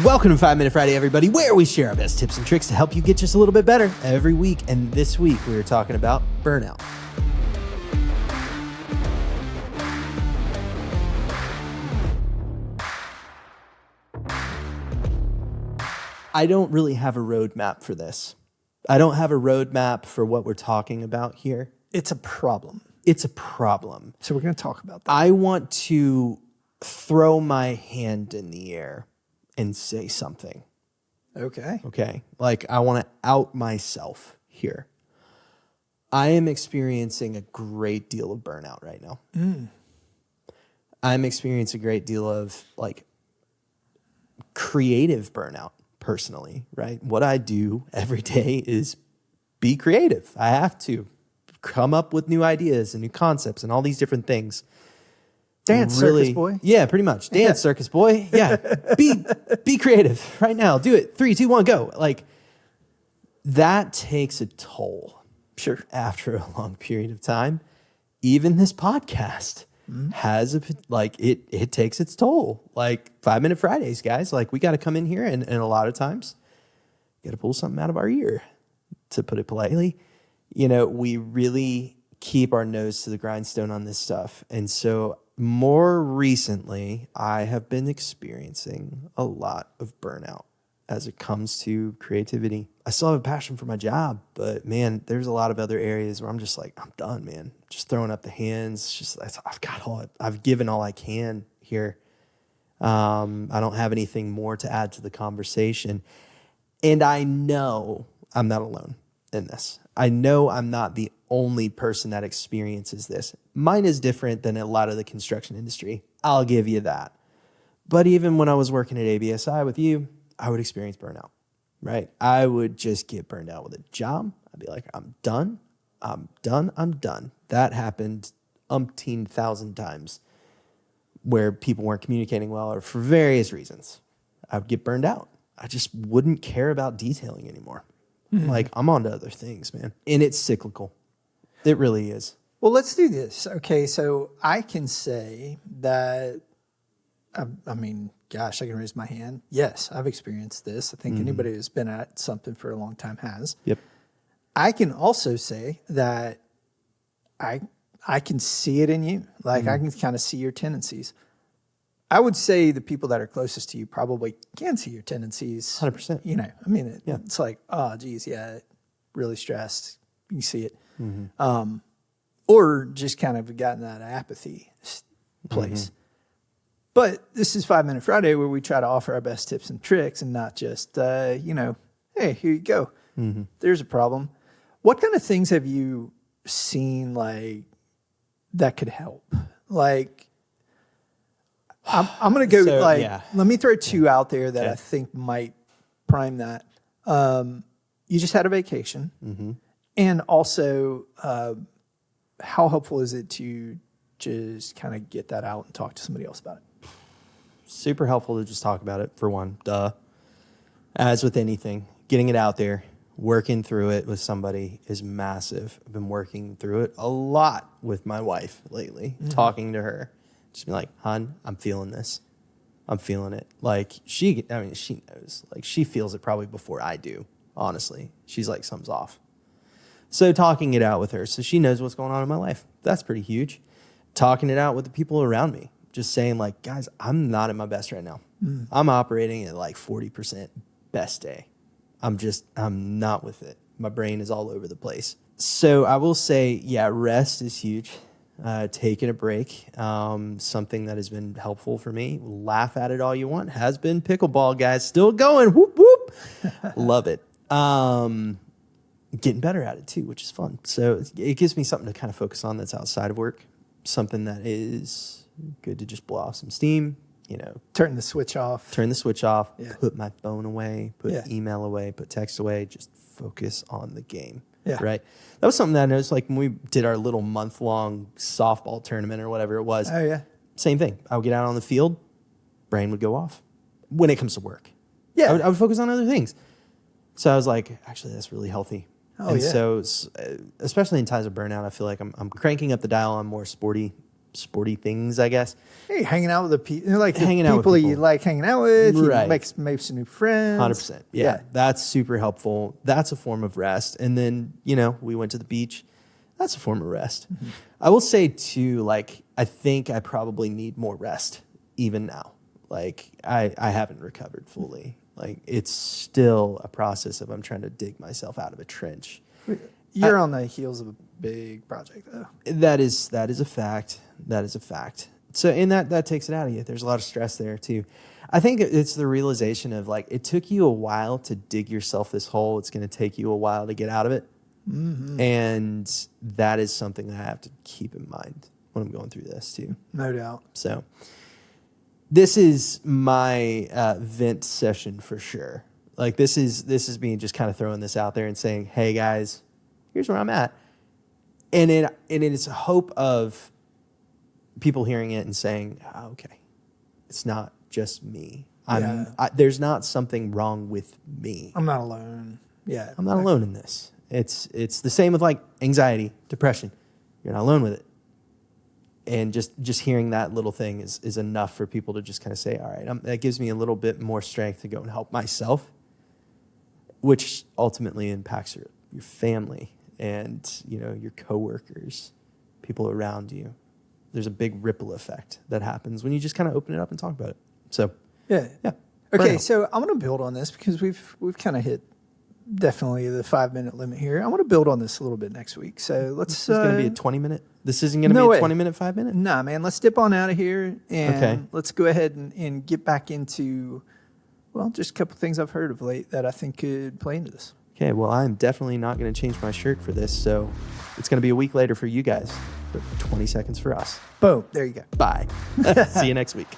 Welcome to 5 Minute Friday, everybody, where we share our best tips and tricks to help you get just a little bit better every week. And this week, we are talking about burnout. I don't really have a roadmap for this. I don't have a roadmap for what we're talking about here. It's a problem. It's a problem. So we're going to talk about that. I want to throw my hand in the air and say something. Okay. Like, I want to out myself here. I am experiencing a great deal of burnout right now. I'm experiencing a great deal of creative burnout personally, right? What I do every day is be creative. I have to come up with new ideas and new concepts and all these different things. Dance circus boy. Yeah, pretty much. Dance circus boy. Yeah. Be creative right now. Do it. 3, 2, 1, go. Like, that takes a toll. Sure. After a long period of time. Even this podcast has it takes its toll. Like 5 Minute Fridays, guys. Like, we got to come in here and a lot of times got to pull something out of our ear, to put it politely. You know, we really keep our nose to the grindstone on this stuff. And so more recently, I have been experiencing a lot of burnout as it comes to creativity. I still have a passion for my job, but man, there's a lot of other areas where I'm just like, I'm done, man. Just throwing up the hands. I've given all I can here. I don't have anything more to add to the conversation. And I know I'm not alone in this. I know I'm not the only person that experiences this. Mine is different than a lot of the construction industry. I'll give you that. But even when I was working at ABSI with you, I would experience burnout, right? I would just get burned out with a job. I'd be like, I'm done. That happened umpteen thousand times where people weren't communicating well or for various reasons. I would get burned out. I just wouldn't care about detailing anymore. Like, I'm on to other things, man. And it's cyclical. It really is. Well, let's do this. Okay, so I can say that, I mean, gosh, I can raise my hand. Yes, I've experienced this. I think anybody who's been at something for a long time has. Yep. I can also say that I can see it in you. Like, I can kind of see your tendencies. I would say the people that are closest to you probably can see your tendencies. 100%. You know, I mean, it's like, oh, geez, yeah, really stressed. You see it. Or just kind of gotten that apathy place. But this is 5 Minute Friday, where we try to offer our best tips and tricks and not just, hey, here you go. There's a problem. What kind of things have you seen, like, that could help? Like, I'm going to go, let me throw 2 out there that I think might prime that. You just had a vacation. And also, how helpful is it to just kind of get that out and talk to somebody else about it? Super helpful to just talk about it, for one. Duh. As with anything, getting it out there, working through it with somebody is massive. I've been working through it a lot with my wife lately, talking to her. Just be like, hon, I'm feeling this. I'm feeling it. Like, she knows. Like, she feels it probably before I do, honestly. She's like, something's off. So talking it out with her so she knows what's going on in my life. That's pretty huge. Talking it out with the people around me. Just saying, like, guys, I'm not at my best right now. I'm operating at like 40% best day. I'm not with it. My brain is all over the place. So I will say, yeah, rest is huge. Taking a break, something that has been helpful for me. Laugh at it all you want. Has been pickleball, guys. Still going. Whoop, whoop. Love it. Getting better at it too, which is fun. So it gives me something to kind of focus on that's outside of work. Something that is good to just blow off some steam, Turn the switch off. Yeah. Put my phone away, put email away, put text away, just focus on the game. Yeah. Right. That was something that I noticed, like, when we did our little month-long softball tournament or whatever it was. Oh, yeah. Same thing. I would get out on the field, brain would go off when it comes to work. Yeah. I would focus on other things. So I was like, actually, that's really healthy. Oh, yeah. So, especially in times of burnout, I feel like I'm cranking up the dial on more sporty sporty things, I guess. Hey, hanging out with the people, like the Hanging out with people you people. like hanging out with. You Right. make some new friends. 100%. Yeah, that's super helpful. That's a form of rest. And then, we went to the beach. That's a form of rest. Mm-hmm. I will say too, like, I think I probably need more rest even now. Like, I haven't recovered fully. Like, it's still a process of I'm trying to dig myself out of a trench. You're on the heels of a big project, though. That is a fact. That is a fact. So, and that takes it out of you. There's a lot of stress there too. I think it's the realization of like, it took you a while to dig yourself this hole. It's going to take you a while to get out of it. Mm-hmm. And that is something that I have to keep in mind when I'm going through this too. No doubt. So this is my vent session for sure. Like this is me just kind of throwing this out there and saying, hey guys, here's where I'm at. And it's a hope of people hearing it and saying, oh, okay, it's not just me. There's not something wrong with me. I'm not alone. Yeah. I'm not alone in this. It's the same with like anxiety, depression. You're not alone with it. And just hearing that little thing is enough for people to just kind of say, all right, that gives me a little bit more strength to go and help myself, which ultimately impacts your family and, your coworkers, people around you. There's a big ripple effect that happens when you just kind of open it up and talk about it. So, yeah. Okay, so I'm going to build on this because we've kind of hit definitely the 5-minute limit here. I want to build on this a little bit next week. So let's. This is going to be a 20-minute. This isn't going to be a 20-minute, 5-minute. Nah, man. Let's dip on out of here and Okay. let's go ahead and get back into, just a couple things I've heard of late that I think could play into this. Okay, well, I'm definitely not going to change my shirt for this, so it's going to be a week later for you guys, but 20 seconds for us. Boom. There you go. Bye. See you next week.